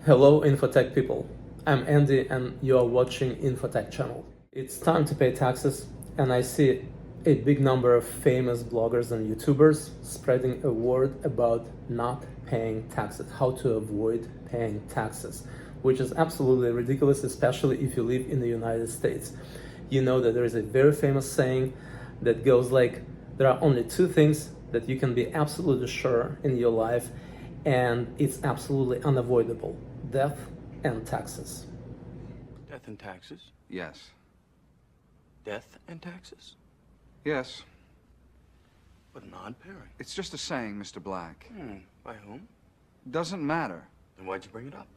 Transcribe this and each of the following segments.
Hello Infotek people, I'm Andy and you are watching Infotek channel. It's time to pay taxes and I see a big number of famous bloggers and YouTubers spreading a word about not paying taxes, how to avoid paying taxes, which is absolutely ridiculous, especially if you live in the United States. You know that there is a very famous saying that goes like, there are only two things that you can be absolutely sure in your life, and it's absolutely unavoidable: death and taxes. Death and taxes? Yes. Death and taxes? Yes. What an odd pairing. It's just a saying, Mr. Black. By whom? Doesn't matter. Then why'd you bring it up?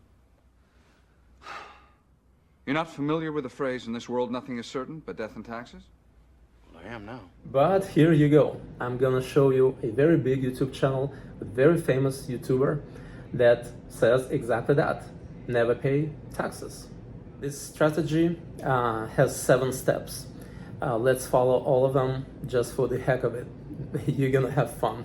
You're not familiar with the phrase, in this world nothing is certain but death and taxes? Well, I am now. But here you go. I'm gonna show you a very big YouTube channel with very famous YouTuber that says exactly that: never pay taxes. This strategy has 7 steps. Let's follow all of them just for the heck of it. You're gonna have fun,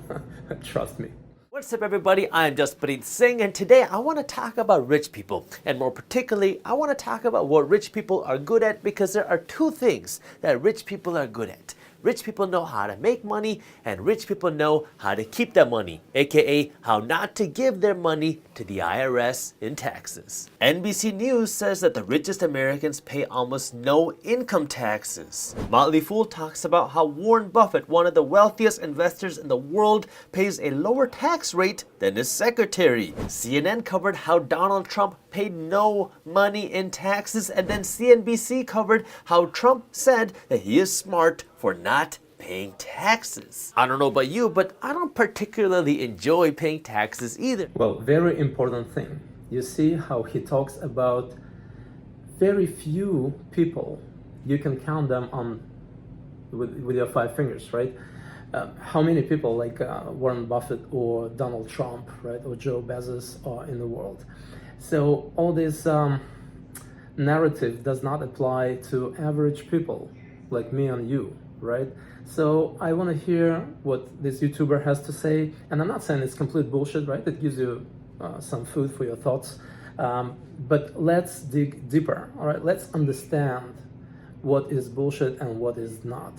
trust me. What's up everybody, I'm Jaspreet Singh and today I want to talk about rich people, and more particularly I want to talk about what rich people are good at, because there are 2 things that rich people are good at. Rich people know how to make money, and rich people know how to keep that money, aka how not to give their money to the IRS in taxes. NBC News says that the richest Americans pay almost no income taxes. Motley Fool talks about how Warren Buffett, one of the wealthiest investors in the world, pays a lower tax rate than his secretary. CNN covered how Donald Trump paid no money in taxes, and then CNBC covered how Trump said that he is smart for not paying taxes. I don't know about you, but I don't particularly enjoy paying taxes either. Well, very important thing. You see how he talks about very few people. You can count them on with your 5 fingers, right? How many people like Warren Buffett or Donald Trump, right, or Joe Bezos are in the world. So all this narrative does not apply to average people like me and you, right? So I want to hear what this YouTuber has to say, and I'm not saying it's complete bullshit, right? It gives you some food for your thoughts, but let's dig deeper, all right? Let's understand what is bullshit and what is not.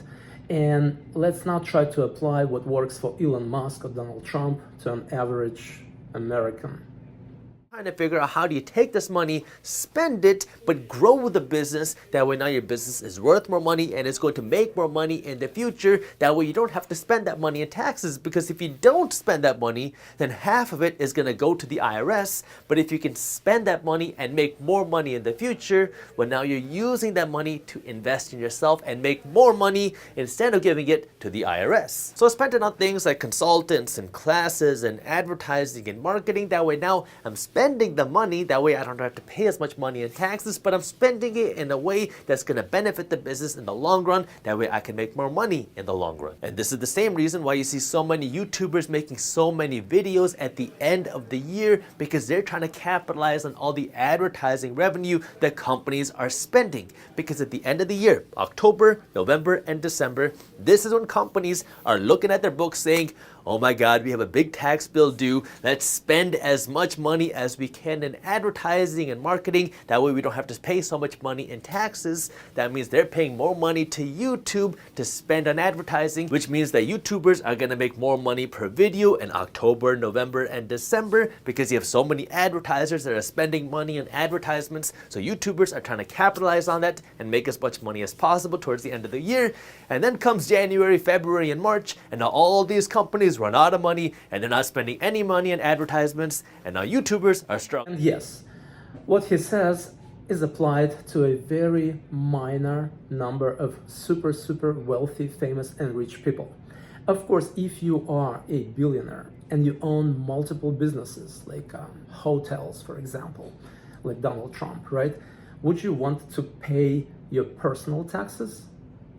And let's not try to apply what works for Elon Musk or Donald Trump to an average American. Trying to figure out how do you take this money, spend it, but grow the business. That way now your business is worth more money and it's going to make more money in the future. That way you don't have to spend that money in taxes, because if you don't spend that money, then half of it is going to go to the IRS. But if you can spend that money and make more money in the future, well, now you're using that money to invest in yourself and make more money instead of giving it to the IRS. So I spent it on things like consultants and classes and advertising and marketing. That way now I'm spending the money, that way I don't have to pay as much money in taxes, but I'm spending it in a way that's going to benefit the business in the long run. That way I can make more money in the long run. And this is the same reason why you see so many YouTubers making so many videos at the end of the year, because they're trying to capitalize on all the advertising revenue that companies are spending. Because at the end of the year, October, November, and December, this is when companies are looking at their books saying, oh my God, we have a big tax bill due. Let's spend as much money as we can in advertising and marketing. That way we don't have to pay so much money in taxes. That means they're paying more money to YouTube to spend on advertising, which means that YouTubers are gonna make more money per video in October, November, and December, because you have so many advertisers that are spending money on advertisements. So YouTubers are trying to capitalize on that and make as much money as possible towards the end of the year. And then comes January, February, and March, and now all these companies run out of money and they're not spending any money on advertisements, and now YouTubers are struggling. And yes, what he says is applied to a very minor number of super wealthy, famous, and rich people. Of course, if you are a billionaire and you own multiple businesses like hotels, for example, like Donald Trump, right? Would you want to pay your personal taxes?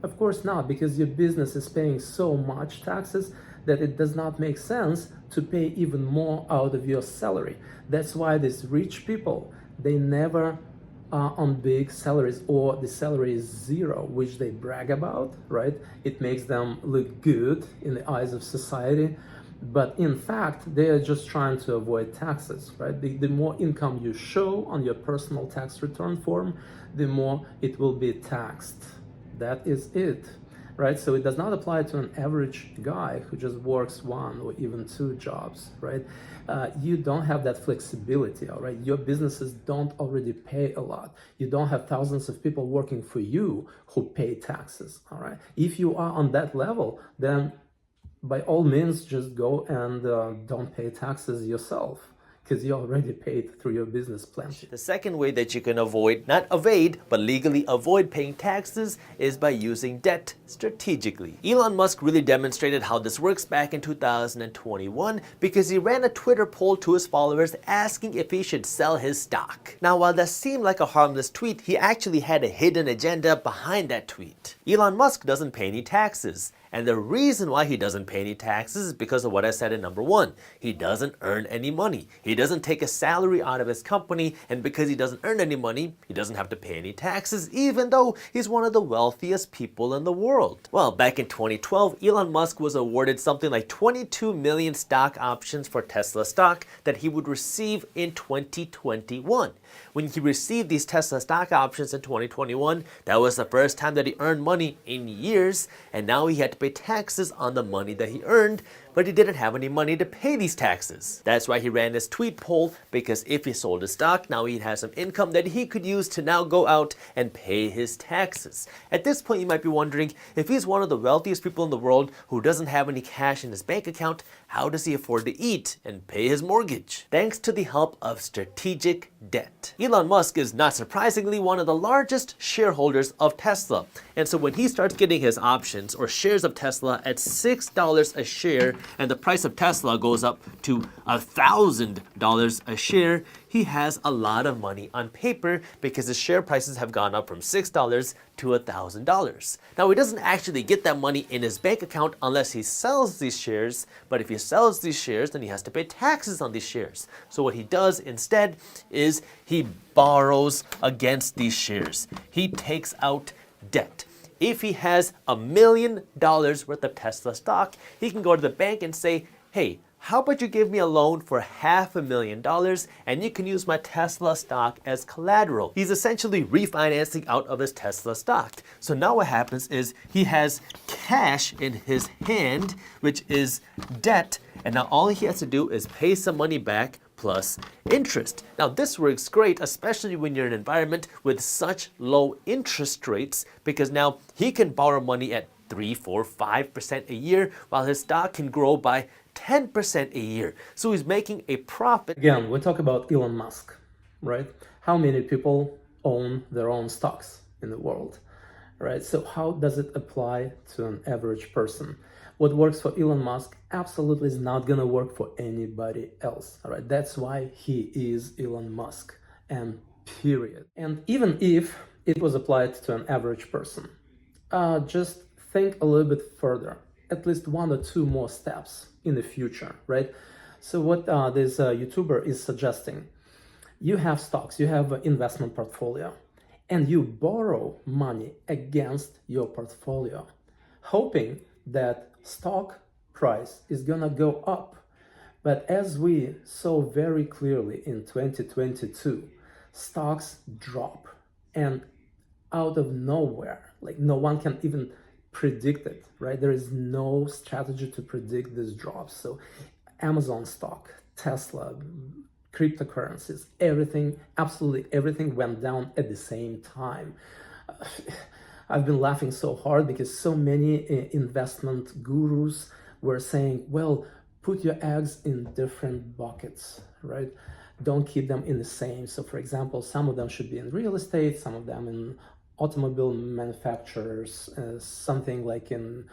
Of course not, because your business is paying so much taxes that it does not make sense to pay even more out of your salary. That's why these rich people, they never are on big salaries, or the salary is 0, which they brag about, right? It makes them look good in the eyes of society. But in fact, they are just trying to avoid taxes, right? The more income you show on your personal tax return form, the more it will be taxed. That is it, right? So it does not apply to an average guy who just works one or even two jobs, right? You don't have that flexibility, all right? Your businesses don't already pay a lot. You don't have thousands of people working for you who pay taxes, all right? If you are on that level, then by all means, just go and don't pay taxes yourself, because you already paid through your business plan. The second way that you can avoid, not evade, but legally avoid paying taxes is by using debt strategically. Elon Musk really demonstrated how this works back in 2021 because he ran a Twitter poll to his followers asking if he should sell his stock. Now, while that seemed like a harmless tweet, he actually had a hidden agenda behind that tweet. Elon Musk doesn't pay any taxes. And the reason why he doesn't pay any taxes is because of what I said in number one. He doesn't earn any money. He doesn't take a salary out of his company, and because he doesn't earn any money, he doesn't have to pay any taxes, even though he's one of the wealthiest people in the world. Well, back in 2012, Elon Musk was awarded something like 22 million stock options for Tesla stock that he would receive in 2021. When he received these Tesla stock options in 2021, that was the first time that he earned money in years, and now he had to pay taxes on the money that he earned, but he didn't have any money to pay these taxes. That's why he ran this tweet poll, because if he sold his stock, now he'd have some income that he could use to now go out and pay his taxes. At this point, you might be wondering, if he's one of the wealthiest people in the world who doesn't have any cash in his bank account, how does he afford to eat and pay his mortgage? Thanks to the help of strategic debt. Elon Musk is not surprisingly one of the largest shareholders of Tesla. And so when he starts getting his options or shares of Tesla at $6 a share, and the price of Tesla goes up to $1,000 a share, he has a lot of money on paper because his share prices have gone up from $6 to $1,000. Now, he doesn't actually get that money in his bank account unless he sells these shares, but if he sells these shares, then he has to pay taxes on these shares. So what he does instead is he borrows against these shares. He takes out debt. If he has $1 million worth of Tesla stock, he can go to the bank and say, hey, how about you give me a loan for $500,000 and you can use my Tesla stock as collateral. He's essentially refinancing out of his Tesla stock. So now what happens is he has cash in his hand, which is debt, and now all he has to do is pay some money back plus interest. Now this works great, especially when you're in an environment with such low interest rates, because now he can borrow money at 3, 4, 5% a year, while his stock can grow by 10% a year. So he's making a profit. Again, we talk about Elon Musk, right? How many people own their own stocks in the world, right? So how does it apply to an average person? What works for Elon Musk absolutely is not gonna work for anybody else, all right? That's why he is Elon Musk, and period. And even if it was applied to an average person, just think a little bit further, at least 1 or 2 more steps in the future, right? So what this YouTuber is suggesting, you have stocks, you have an investment portfolio, and you borrow money against your portfolio, hoping that stock price is gonna go up. But as we saw very clearly in 2022, stocks drop, and out of nowhere, like no one can even predict it, right? There is no strategy to predict this drop. So Amazon stock, Tesla, cryptocurrencies, everything, absolutely everything went down at the same time. I've been laughing so hard because so many investment gurus were saying, well, put your eggs in different buckets, right? Don't keep them in the same. So for example, some of them should be in real estate, some of them in automobile manufacturers, something like in,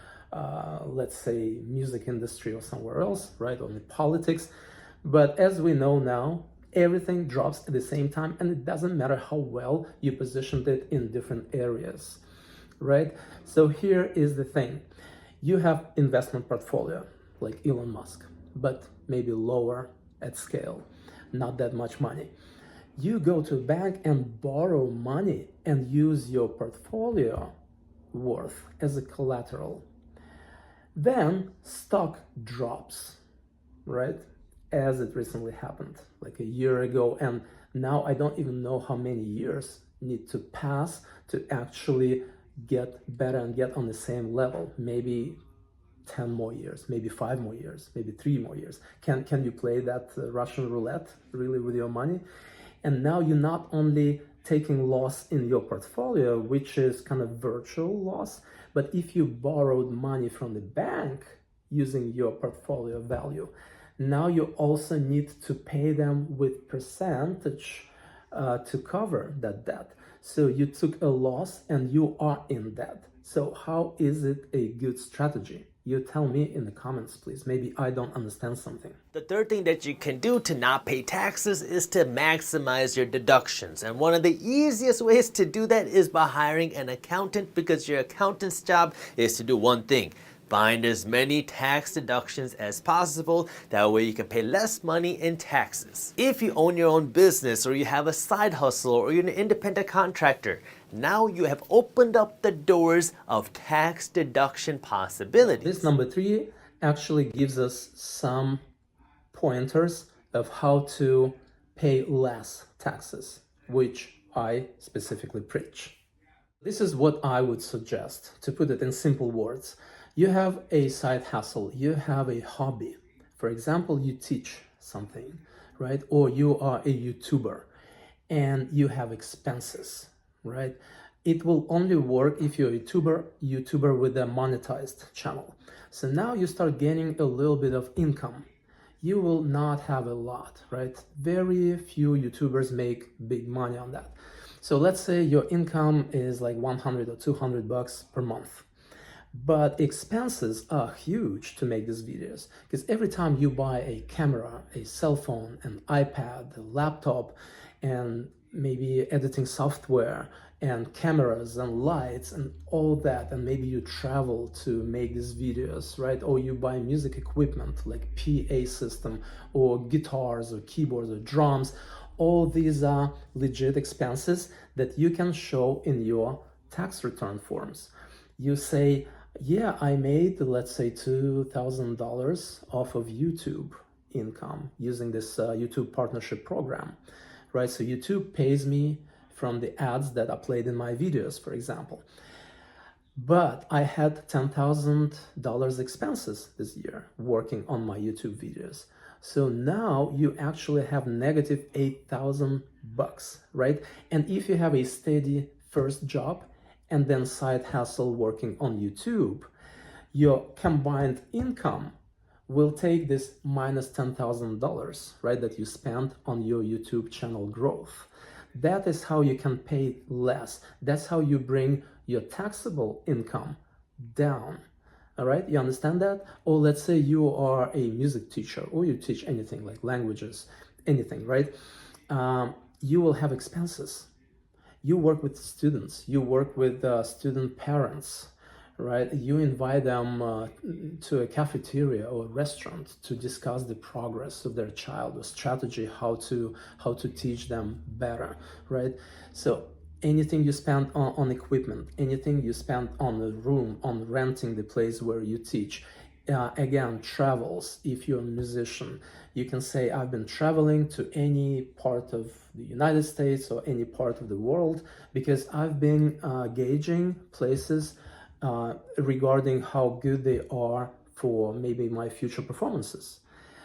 let's say, music industry or somewhere else, right? Or in politics. But as we know now, everything drops at the same time, and it doesn't matter how well you positioned it in different areas, right? So here is the thing. You have investment portfolio, like Elon Musk, but maybe lower at scale, not that much money. You go to a bank and borrow money and use your portfolio worth as a collateral. Then stock drops, right? As it recently happened, like a year ago, and now I don't even know how many years need to pass to actually get better and get on the same level. Maybe 10 more years, maybe 5 more years, maybe 3 more years. Can you play that Russian roulette really with your money? And now you're not only taking loss in your portfolio, which is kind of virtual loss, but if you borrowed money from the bank using your portfolio value, now you also need to pay them with percentage to cover that debt. So you took a loss and you are in debt. So how is it a good strategy? You tell me in the comments, please. Maybe I don't understand something. The third thing that you can do to not pay taxes is to maximize your deductions. And one of the easiest ways to do that is by hiring an accountant, because your accountant's job is to do one thing: find as many tax deductions as possible. That way you can pay less money in taxes. If you own your own business, or you have a side hustle, or you're an independent contractor, now you have opened up the doors of tax deduction possibilities. This number 3 actually gives us some pointers of how to pay less taxes, which I specifically preach. This is what I would suggest, to put it in simple words. You have a side hustle, you have a hobby. For example, you teach something, right? Or you are a YouTuber and you have expenses, right? It will only work if you're a YouTuber with a monetized channel. So now you start gaining a little bit of income. You will not have a lot, right? Very few YouTubers make big money on that. So let's say your income is like 100 or 200 bucks per month. But expenses are huge to make these videos, because every time you buy a camera, a cell phone, an iPad, a laptop, and maybe editing software and cameras and lights and all that, and maybe you travel to make these videos, right? Or you buy music equipment like PA system or guitars or keyboards or drums. All these are legit expenses that you can show in your tax return forms. You say, yeah, I made, let's say, $2,000 off of YouTube income using this YouTube partnership program, right? So YouTube pays me from the ads that are played in my videos, for example. But I had $10,000 expenses this year working on my YouTube videos. So now you actually have negative 8,000 bucks, right? And if you have a steady first job and then side hustle working on YouTube, your combined income will take this minus $10,000, right, that you spent on your YouTube channel growth. That is how you can pay less. That's how you bring your taxable income down. All right, you understand that? Or let's say you are a music teacher, or you teach anything like languages, anything, right? You will have expenses. You work with students, you work with student parents, right? You invite them to a cafeteria or a restaurant to discuss the progress of their child, or strategy, how to teach them better, right? So anything you spend on equipment, anything you spend on the room, on renting the place where you teach, again, travels. If you're a musician, you can say, I've been traveling to any part of the United States or any part of the world because I've been gauging places regarding how good they are for maybe my future performances.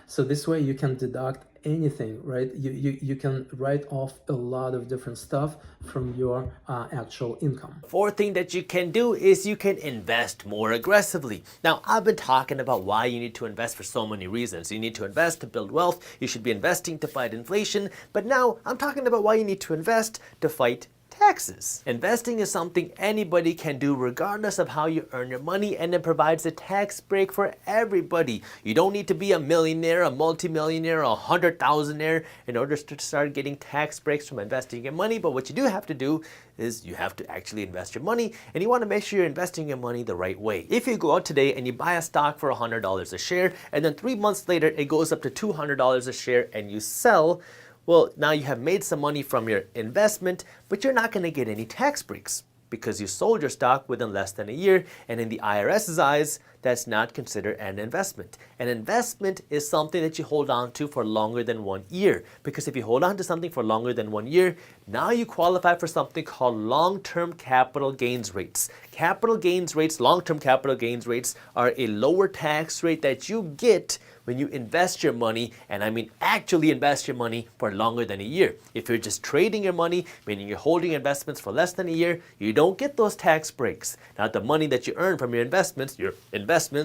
So this way you can deduct anything, right? You can write off a lot of different stuff from your actual income. Fourth thing that you can do is you can invest more aggressively. Now, I've been talking about why you need to invest for so many reasons. You need to invest to build wealth. You should be investing to fight inflation. But now I'm talking about why you need to invest to fight taxes. Investing is something anybody can do regardless of how you earn your money, and it provides a tax break for everybody. You don't need to be a millionaire, a multimillionaire, a 100,000-aire in order to start getting tax breaks from investing your money. But what you do have to do is you have to actually invest your money, and you want to make sure you're investing your money the right way. If you go out today and you buy a stock for $100 a share, and then 3 months later it goes up to $200 a share and you sell, well, now you have made some money from your investment, but you're not going to get any tax breaks. because you sold your stock within less than a year, and in the IRS's eyes, that's not considered an investment. An investment is something that you hold on to for longer than 1 year, because if you hold on to something for longer than 1 year, now you qualify for something called long-term capital gains rates. Capital gains rates, long-term capital gains rates, are a lower tax rate that you get when you invest your money, and I mean actually invest your money for longer than a year. If you're just trading your money, meaning you're holding investments for less than a year, you don't get those tax breaks. Now the money that you earn from your investments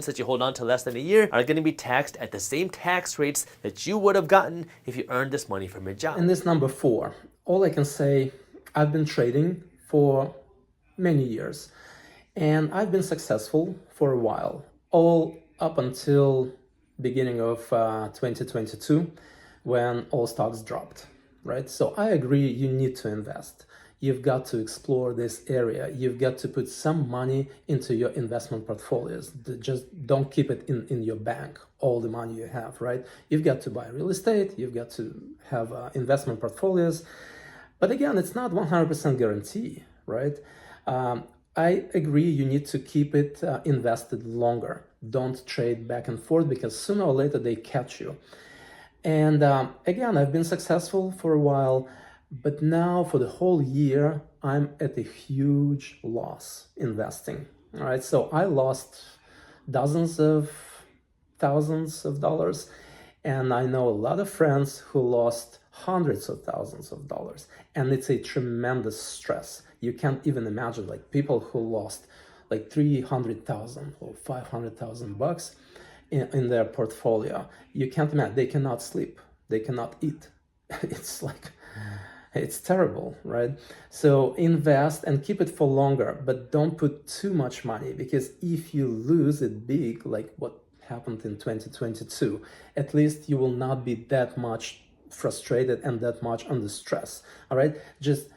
that you hold on to less than a year, are going to be taxed at the same tax rates that you would have gotten if you earned this money from your job. And this number 4, all I can say, I've been trading for many years, and I've been successful for a while, all up until beginning of 2022, when all stocks dropped, right? So I agree, you need to invest. You've got to explore this area. You've got to put some money into your investment portfolios. Just don't keep it in your bank, all the money you have, right? You've got to buy real estate. You've got to have investment portfolios. But again, it's not 100% guarantee, right? I agree, you need to keep it invested longer. Don't trade back and forth, because sooner or later they catch you. And again, I've been successful for a while, but now for the whole year, I'm at a huge loss investing. All right, so I lost dozens of thousands of dollars, and I know a lot of friends who lost hundreds of thousands of dollars, and it's a tremendous stress. You can't even imagine, like people who lost like 300,000 or 500,000 bucks in their portfolio. You can't imagine. They cannot sleep. They cannot eat. It's like, it's terrible, right? So invest and keep it for longer, but don't put too much money, because if you lose it big, like what happened in 2022, at least you will not be that much frustrated and that much under stress. All right, just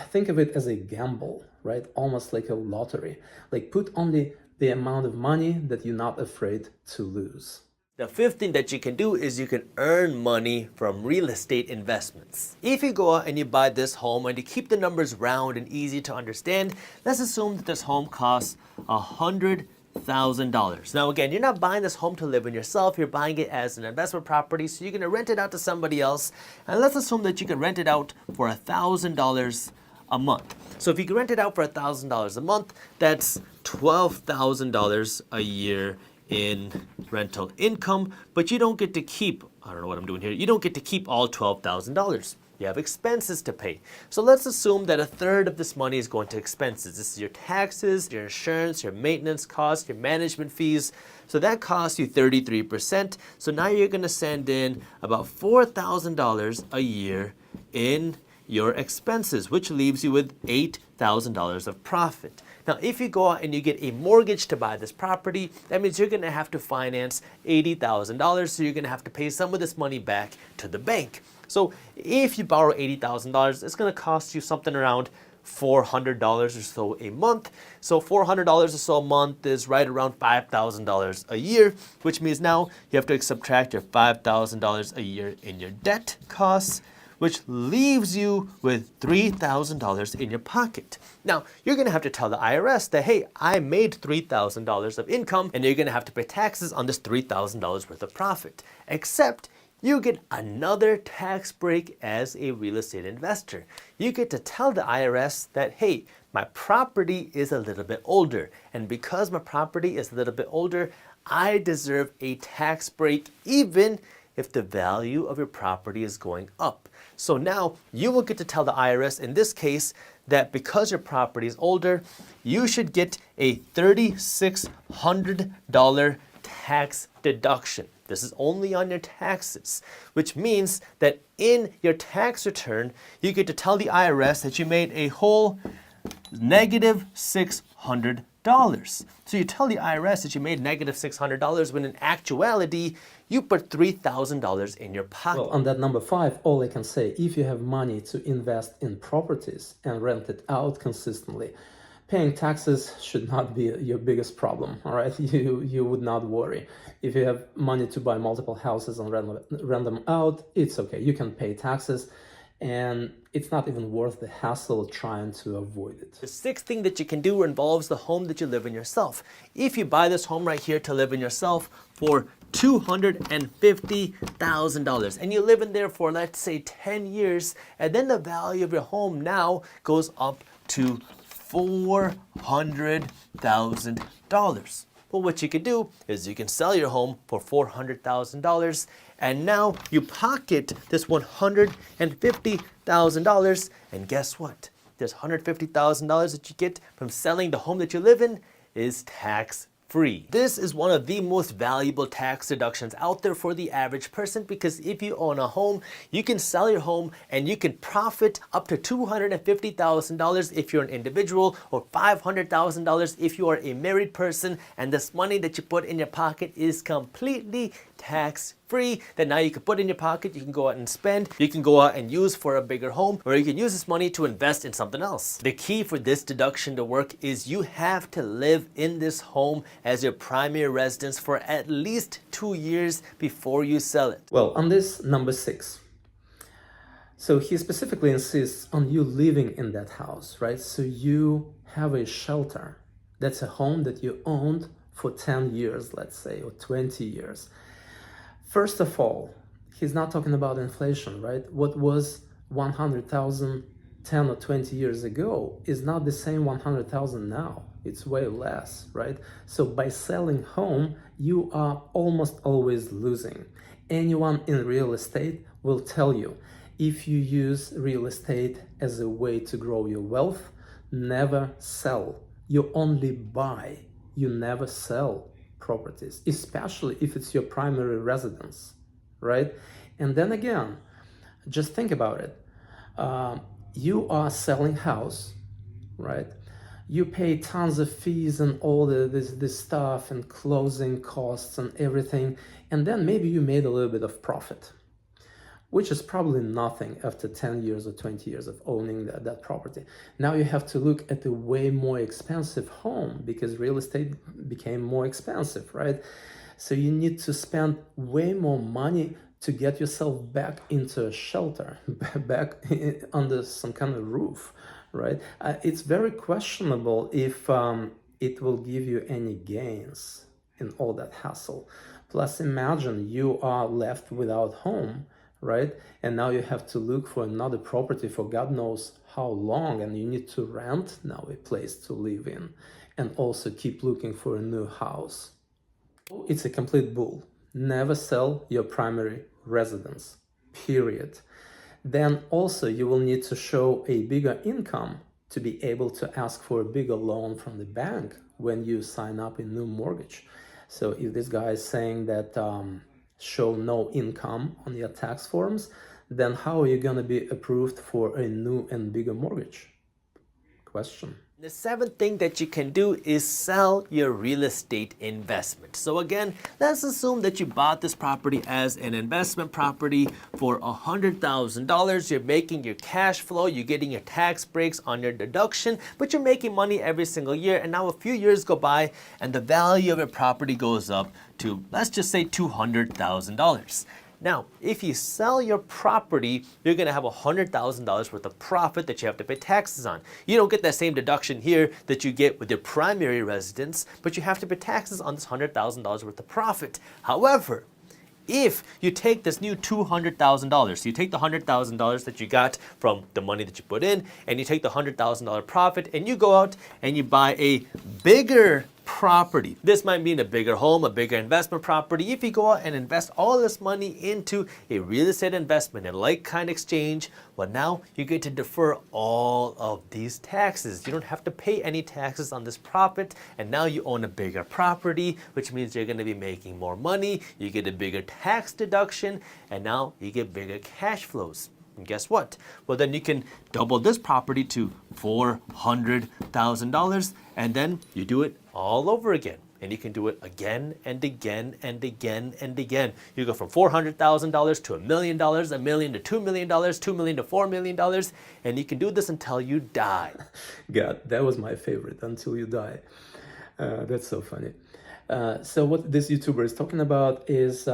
think of it as a gamble, right? Almost like a lottery. Like put only the amount of money that you're not afraid to lose. The fifth thing that you can do is you can earn money from real estate investments. If you go out and you buy this home, and to keep the numbers round and easy to understand, let's assume that this home costs $100,000. Now again, you're not buying this home to live in yourself, you're buying it as an investment property, so you're going to rent it out to somebody else. And let's assume that you can rent it out for $1,000 a month. So if you can rent it out for $1,000 a month, that's $12,000 a year in rental income, but you don't get to keep, I don't know what I'm doing here, you don't get to keep all $12,000. You have expenses to pay. So let's assume that a third of this money is going to expenses. This is your taxes, your insurance, your maintenance costs, your management fees. So that costs you 33%. So now you're going to send in about $4,000 a year in your expenses, which leaves you with $8,000 of profit. Now, if you go out and you get a mortgage to buy this property, that means you're going to have to finance $80,000, so you're going to have to pay some of this money back to the bank. So if you borrow $80,000, it's going to cost you something around $400 or so a month. So $400 or so a month is right around $5,000 a year, which means now you have to subtract your $5,000 a year in your debt costs, which leaves you with $3,000 in your pocket. Now, you're gonna have to tell the IRS that, hey, I made $3,000 of income, and you're gonna have to pay taxes on this $3,000 worth of profit. Except you get another tax break as a real estate investor. You get to tell the IRS that, hey, my property is a little bit older, and because my property is a little bit older, I deserve a tax break even if the value of your property is going up. So now you will get to tell the IRS, in this case, that because your property is older, you should get a $3,600 tax deduction. This is only on your taxes, which means that in your tax return, you get to tell the IRS that you made a whole negative $600. So you tell the IRS that you made negative $600 when in actuality, you put $3,000 in your pocket. Well, on that number 5, all I can say, if you have money to invest in properties and rent it out consistently, paying taxes should not be your biggest problem, all right? You would not worry. If you have money to buy multiple houses and rent them out, it's okay. You can pay taxes and it's not even worth the hassle trying to avoid it. The sixth thing that you can do involves the home that you live in yourself. If you buy this home right here to live in yourself for $250,000 and you live in there for, let's say, 10 years, and then the value of your home now goes up to $400,000. Well, what you could do is you can sell your home for $400,000, and now you pocket this $150,000, and guess what? This $150,000 that you get from selling the home that you live in is tax free. This is one of the most valuable tax deductions out there for the average person, because if you own a home, you can sell your home and you can profit up to $250,000 if you're an individual, or $500,000 if you are a married person, and this money that you put in your pocket is completely tax free that now you can put in your pocket. You can go out and spend, you can go out and use for a bigger home, or you can use this money to invest in something else. The key for this deduction to work is you have to live in this home as your primary residence for at least 2 years before you sell it. Well, on this number 6, so he specifically insists on you living in that house, right? So you have a shelter. That's a home that you owned for 10 years, let's say, or 20 years. First of all, he's not talking about inflation, right? What was 100,000 10 or 20 years ago is not the same 100,000 now. It's way less, right? So by selling home, you are almost always losing. Anyone in real estate will tell you, if you use real estate as a way to grow your wealth, never sell. You only buy. You never sell properties, especially if it's your primary residence, right? And then again, just think about it. You are selling house, right? You pay tons of fees and all this stuff and closing costs and everything, and then maybe you made a little bit of profit, which is probably nothing after 10 years or 20 years of owning that property. Now you have to look at a way more expensive home because real estate became more expensive, right? So you need to spend way more money to get yourself back into a shelter, back under some kind of roof, right? It's very questionable if it will give you any gains in all that hassle. Plus, imagine you are left without home, right? And now you have to look for another property for God knows how long, and you need to rent now a place to live in and also keep looking for a new house. It's a complete bull. Never sell your primary residence, period. Then also you will need to show a bigger income to be able to ask for a bigger loan from the bank when you sign up a new mortgage. So if this guy is saying that show no income on your tax forms, then how are you going to be approved for a new and bigger mortgage? Question. The seventh thing that you can do is sell your real estate investment. So again, let's assume that you bought this property as an investment property for $100,000. You're making your cash flow, you're getting your tax breaks on your deduction, but you're making money every single year. And now a few years go by and the value of your property goes up to, let's just say, $200,000. Now, if you sell your property, you're going to have $100,000 worth of profit that you have to pay taxes on. You don't get that same deduction here that you get with your primary residence, but you have to pay taxes on this $100,000 worth of profit. However, if you take this new $200,000, so you take the $100,000 that you got from the money that you put in, and you take the $100,000 profit, and you go out and you buy a bigger property. This might mean a bigger home, a bigger investment property. If you go out and invest all this money into a real estate investment, a like-kind exchange, well, now you get to defer all of these taxes. You don't have to pay any taxes on this profit, and now you own a bigger property, which means you're going to be making more money. You get a bigger tax deduction, and now you get bigger cash flows. And guess what? Well, then you can double this property to $400,000, and then you do it all over again. And you can do it again and again and again and again. You go from $400,000 to $1 million, $1 million to $2 million, $2 million to $4 million, and you can do this until you die. God, that was my favorite, until you die. That's so funny. So what this YouTuber is talking about is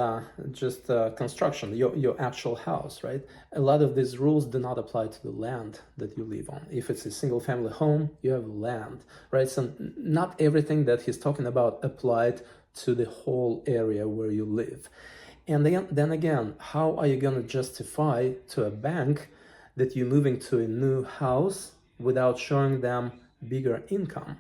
just construction, your actual house, right? A lot of these rules do not apply to the land that you live on. If it's a single family home, you have land, right? So not everything that he's talking about applied to the whole area where you live. And then again, how are you going to justify to a bank that you're moving to a new house without showing them bigger income?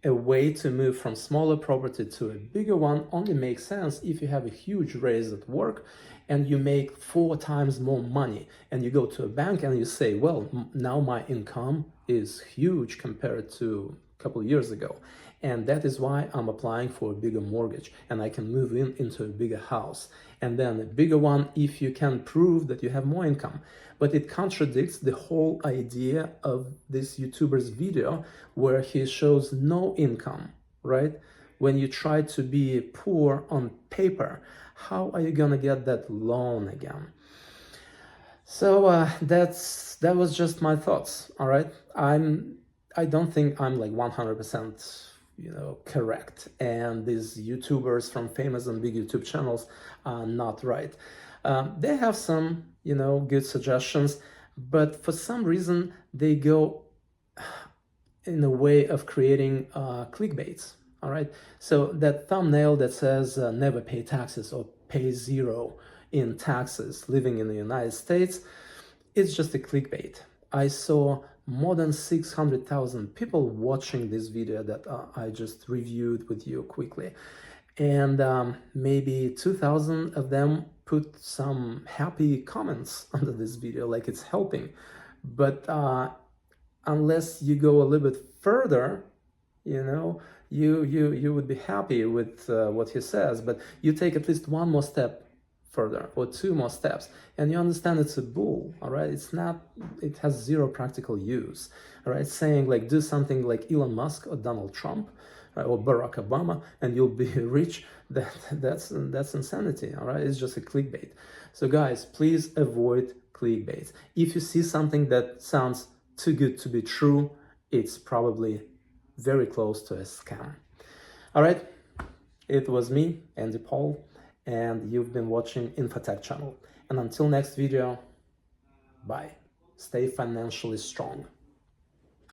A way to move from smaller property to a bigger one only makes sense if you have a huge raise at work and you make 4 times more money, and you go to a bank and you say, well, now my income is huge compared to a couple of years ago, and that is why I'm applying for a bigger mortgage and I can move into a bigger house, and then a bigger one if you can prove that you have more income. But it contradicts the whole idea of this YouTuber's video where he shows no income, right? When you try to be poor on paper, how are you gonna get that loan again? So that was just my thoughts. All right, I don't think I'm like 100% correct, and these YouTubers from famous and big YouTube channels are not right. They have some good suggestions, but for some reason they go in a way of creating clickbaits. All right, so that thumbnail that says never pay taxes or pay 0 in taxes living in the United States, it's just a clickbait. I saw more than 600,000 people watching this video that I just reviewed with you quickly, and maybe 2,000 of them put some happy comments under this video like it's helping. But unless you go a little bit further, you would be happy with what he says, but you take at least one more step further or 2 more steps and you understand it's a bull. All right, it has 0 practical use. All right, saying like do something like Elon Musk or Donald Trump, right, or Barack Obama and you'll be rich, that's insanity. All right, it's just a clickbait. So guys, please avoid clickbaits. If you see something that sounds too good to be true, it's probably very close to a scam. All right, it was me, Andy Paul, and you've been watching Infotek channel. And until next video, bye. Stay financially strong.